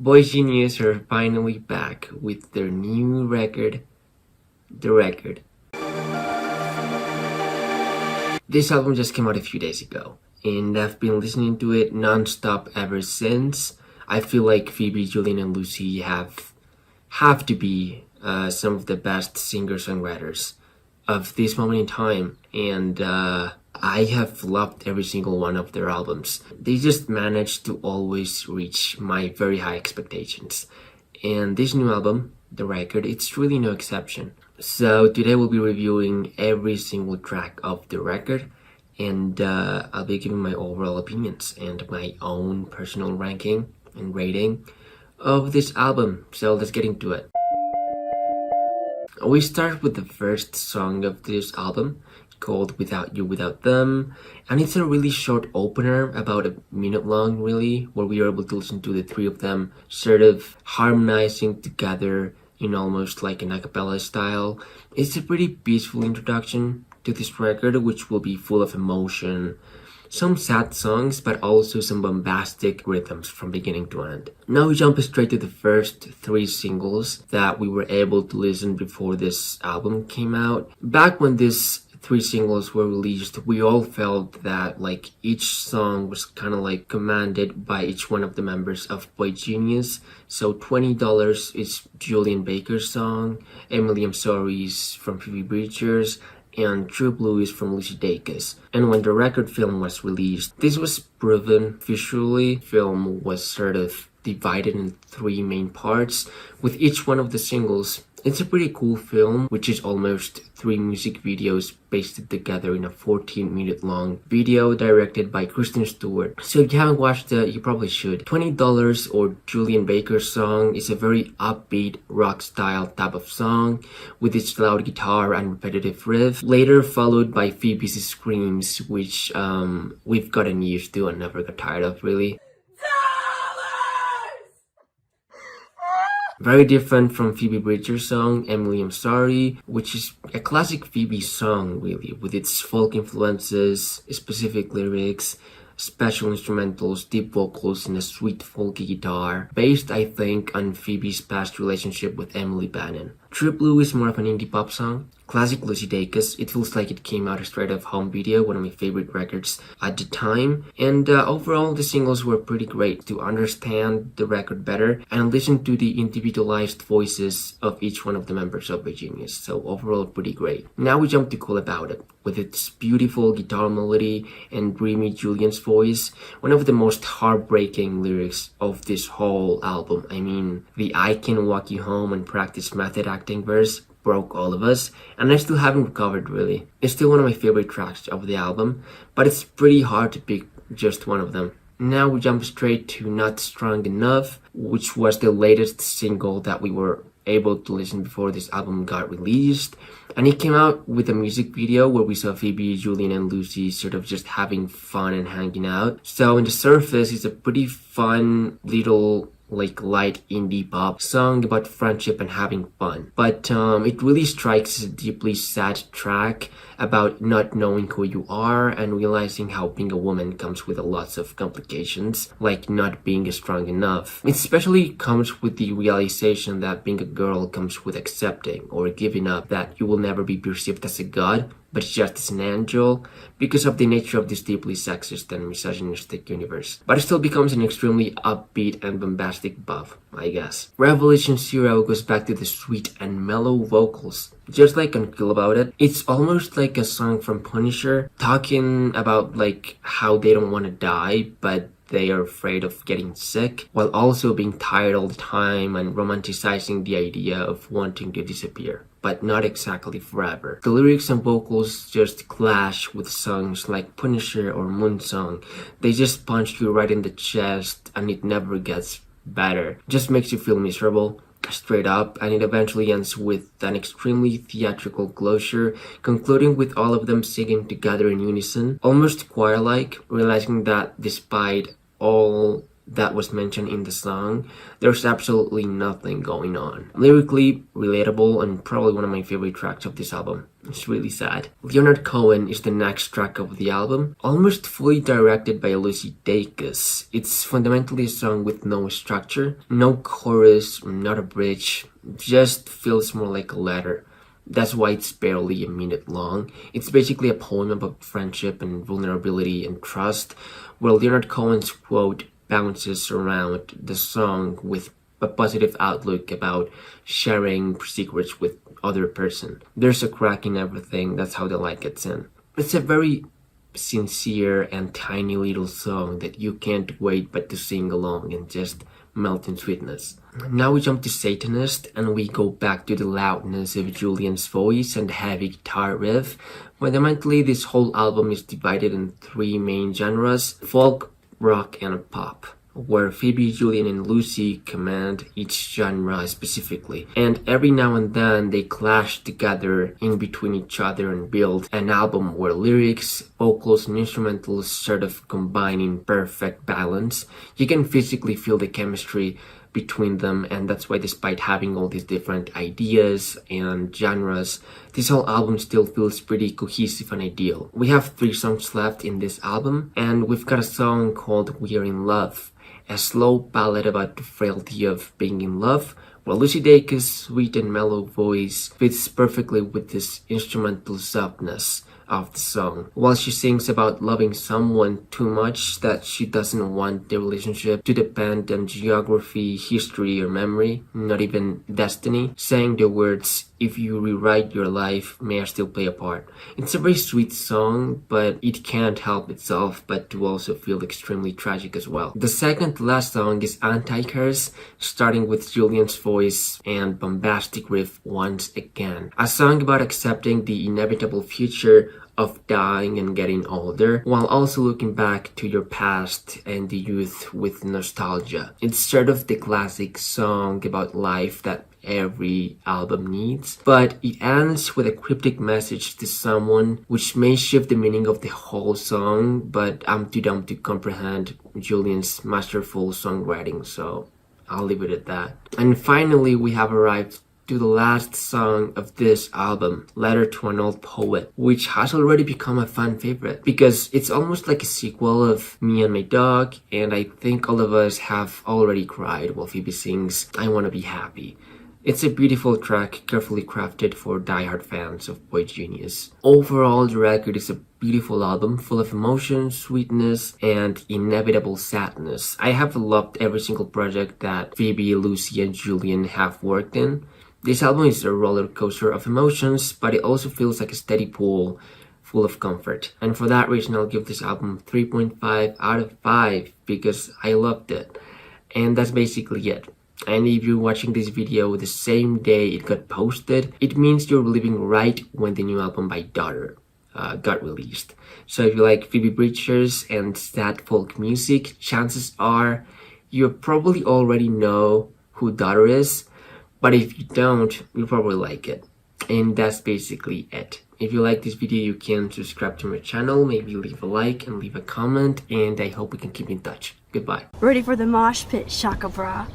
Boygenius are finally back with their new record, The Record. This album just came out a few days ago, and I've been listening to it non-stop ever since. I feel like Phoebe, Julien, and Lucy have to be some of the best singer-songwriters of this moment in time, and I have loved every single one of their albums. They just managed to always reach my very high expectations. And this new album, The Record, it's really no exception. So today we'll be reviewing every single track of The Record, and I'll be giving my overall opinions and my own personal ranking and rating of this album. So let's get into it. We start with the first song of this album, called Without You, Without Them, and it's a really short opener, about a minute long really, where we are able to listen to the three of them sort of harmonizing together in almost like an a cappella style. It's a pretty peaceful introduction to this record, which will be full of emotion, some sad songs, but also some bombastic rhythms from beginning to end. Now we jump straight to the first three singles that we were able to listen before this album came out. Back when these three singles were released, we all felt that like each song was kind of like commanded by each one of the members of boygenius. So $20 is Julien Baker's song, Emily I'm Sorry is from Phoebe Bridgers, and True Blue is from Lucy Dacus. And when the record film was released, this was proven visually. Film was sort of divided in three main parts, with each one of the singles. It's a pretty cool film, which is almost three music videos pasted together in a 14-minute long video directed by Kristen Stewart. So if you haven't watched it, you probably should. $20 or Julien Baker's song is a very upbeat rock style type of song with its loud guitar and repetitive riff, later followed by Phoebe's screams, which we've gotten used to and never got tired of really. Very different from Phoebe Bridgers' song, Emily I'm Sorry, which is a classic Phoebe song really, with its folk influences, specific lyrics, special instrumentals, deep vocals, and a sweet folky guitar, based I think on Phoebe's past relationship with Emily Bannon. True Blue is more of an indie pop song. Classic Lucy Dacus, it feels like it came out straight off home video, one of my favorite records at the time. And overall, the singles were pretty great. To understand the record better and listen to the individualized voices of each one of the members of boygenius. So overall, pretty great. Now we jump to Cool About It, with its beautiful guitar melody and dreamy Julien's voice. One of the most heartbreaking lyrics of this whole album. I mean, the I can walk you home and practice method acting verse broke all of us, and I still haven't recovered really. It's still one of my favorite tracks of the album, but it's pretty hard to pick just one of them. Now we jump straight to Not Strong Enough, which was the latest single that we were able to listen before this album got released, and it came out with a music video where we saw Phoebe, Julien, and Lucy sort of just having fun and hanging out. So in the surface, it's a pretty fun little like light indie pop song about friendship and having fun, but it really strikes a deeply sad track about not knowing who you are and realizing how being a woman comes with lots of complications, like not being strong enough. It especially comes with the realization that being a girl comes with accepting or giving up that you will never be perceived as a god, but just as an angel, because of the nature of this deeply sexist and misogynistic universe. But it still becomes an extremely upbeat and bombastic buff, I guess. Revolution Zero goes back to the sweet and mellow vocals. Just like on Cool About It, it's almost like a song from Punisher, talking about like how they don't want to die, but they are afraid of getting sick, while also being tired all the time and romanticizing the idea of wanting to disappear, but not exactly forever. The lyrics and vocals just clash with songs like Punisher or Moonsong. They just punch you right in the chest, and it never gets better. Just makes you feel miserable, straight up, and it eventually ends with an extremely theatrical closure, concluding with all of them singing together in unison, almost choir-like, realizing that despite all that was mentioned in the song, there's absolutely nothing going on. Lyrically, relatable, and probably one of my favorite tracks of this album. It's really sad. Leonard Cohen is the next track of the album, almost fully directed by Lucy Dacus. It's fundamentally a song with no structure, no chorus, not a bridge, just feels more like a letter. That's why it's barely a minute long. It's basically a poem about friendship and vulnerability and trust, where Leonard Cohen's quote bounces around the song with a positive outlook about sharing secrets with other person. There's a crack in everything. That's how the light gets in. It's a very sincere and tiny little song that you can't wait but to sing along and just melt in sweetness. Now we jump to Satanist and we go back to the loudness of Julien's voice and heavy guitar riff. Fundamentally, this whole album is divided in three main genres: folk, rock, and pop, where Phoebe, Julien, and Lucy command each genre specifically. And every now and then they clash together in between each other and build an album where lyrics, vocals, and instrumentals sort of combine in perfect balance. You can physically feel the chemistry between them, and that's why despite having all these different ideas and genres, this whole album still feels pretty cohesive and ideal. We have 3 songs left in this album, and we've got a song called We're in Love, a slow ballad about the frailty of being in love, while Lucy Dacus' sweet and mellow voice fits perfectly with this instrumental softness of the song, while she sings about loving someone too much that she doesn't want the relationship to depend on geography, history, or memory, not even destiny, saying the words, "If you rewrite your life, may I still play a part." It's a very sweet song, but it can't help itself but to also feel extremely tragic as well. The second to last song is Anti-Curse, starting with Julien's voice and bombastic riff once again. A song about accepting the inevitable future of dying and getting older, while also looking back to your past and the youth with nostalgia. It's sort of the classic song about life that every album needs, but it ends with a cryptic message to someone which may shift the meaning of the whole song, but I'm too dumb to comprehend Julien's masterful songwriting, so I'll leave it at that. And finally, we have arrived to the last song of this album, Letter to an Old Poet, which has already become a fan favorite because it's almost like a sequel of Me and My Dog, and I think all of us have already cried while Phoebe sings I Wanna Be Happy. It's a beautiful track, carefully crafted for diehard fans of boygenius. Overall, the record is a beautiful album full of emotion, sweetness, and inevitable sadness. I have loved every single project that Phoebe, Lucy, and Julien have worked in. This album is a roller coaster of emotions, but it also feels like a steady pool full of comfort. And for that reason, I'll give this album 3.5 out of 5 because I loved it. And that's basically it. And if you're watching this video the same day it got posted, it means you're living right when the new album by Daughter got released. So if you like Phoebe Bridgers and sad folk music, chances are you probably already know who Daughter is. But if you don't, you'll probably like it. And that's basically it. If you like this video, you can subscribe to my channel, maybe leave a like and leave a comment, and I hope we can keep in touch. Goodbye. Ready for the mosh pit, Shaka Bra.